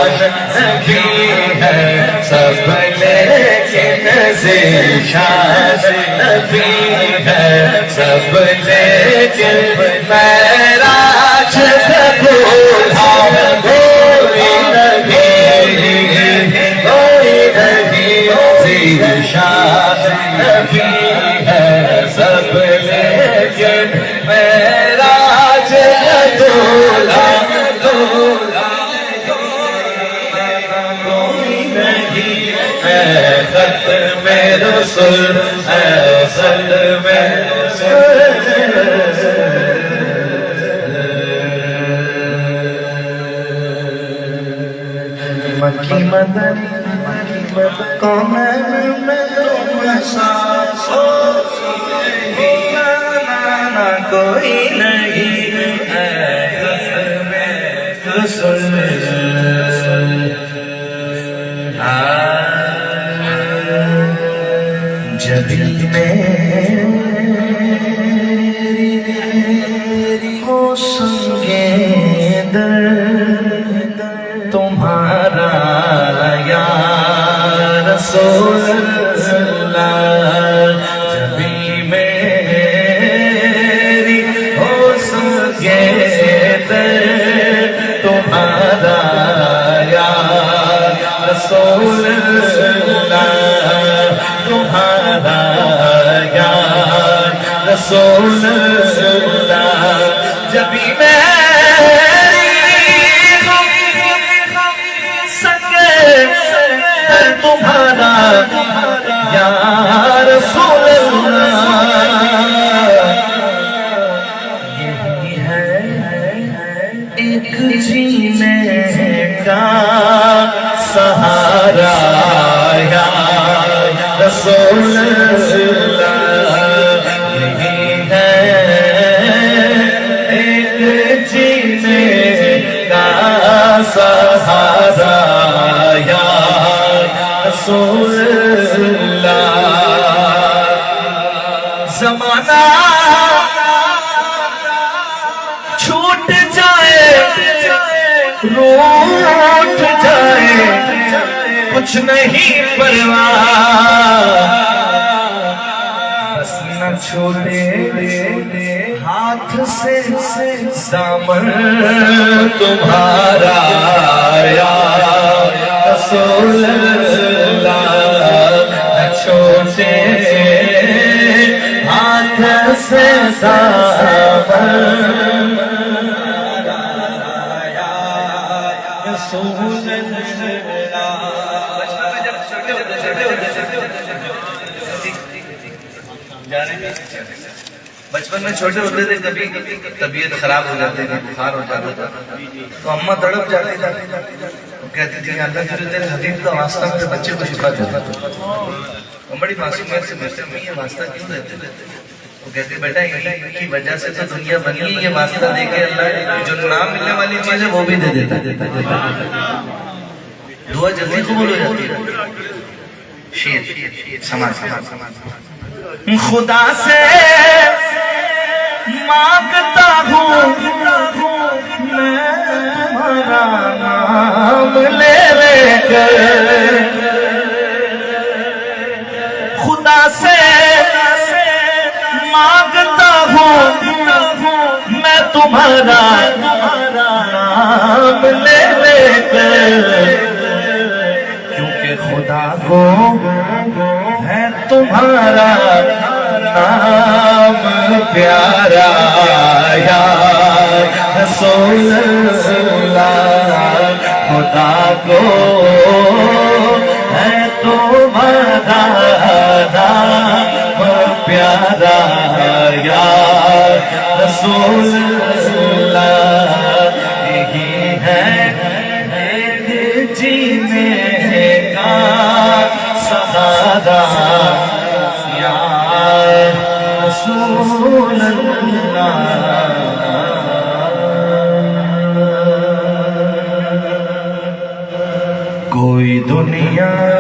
زیشان نبی ہے سب لیکن زیشان نبی ہے سب لیکن معراج کا دولہا کوئی نہیں زیشان نبی ہے سب لیکن معراج کا دولہا کوئی نہیں ختم رسول اصل میں مکی مدنی کون میں تم ساتھ کوئی نہیں ختم رسول جبی میری ہو سنگے در تمہارا یا رسول اللہ جبی میری ہو سنگے در تمہارا یا رسول اللہ تمہارا یا رسول اللہ جبی میری سکے تمہارا یا رسول اللہ یہی ہے ایک جینے کا سہارا یا رسول اللہ یہی ہے ایک جینے کا سہارا یا رسول اللہ زمانہ چھوٹ جائے روٹ جائے کچھ نہیں پرواہ بس نہ چھوڑے ہاتھ سے دامن تمہارا یا رسول اللہ نہ چھوڑے ہاتھ سے دامن بچپن میں چھوٹے ہوتے تھے کبھی طبیعت خراب ہو جاتی تھی بخار ہو جاتا تھا تو اماں تڑپ جاتی تھی وہ کہتی تھی اللہ جو تیرے حبیب کا واسطہ میرے بچے کو شفا دیتا وہ بڑی معصومیت سے پوچھتے ہیں یہ واسطہ کیوں دیتے وہ کہتے بیٹا ان کی وجہ سے تو دنیا بنی ہے یہ واسطہ دے کے اللہ جو نہ ملنے والی چیز ہے وہ بھی دے دیتا دعا جلدی قبول ہو جاتی ہے شیر سماج خدا سے مانگتا ہوں میں تمہارا نام لے کر خدا سے مانگتا ہوں میں تمہارا نام لے کر کیونکہ خدا کو ہے تمہارا نام پیارا یا رسول اللہ خدا کو ہے تمہارا نام پیارا یا رسول اللہ یہی ہے ایک جینے کا سہارا یا رسول اللہ کوئی دنیا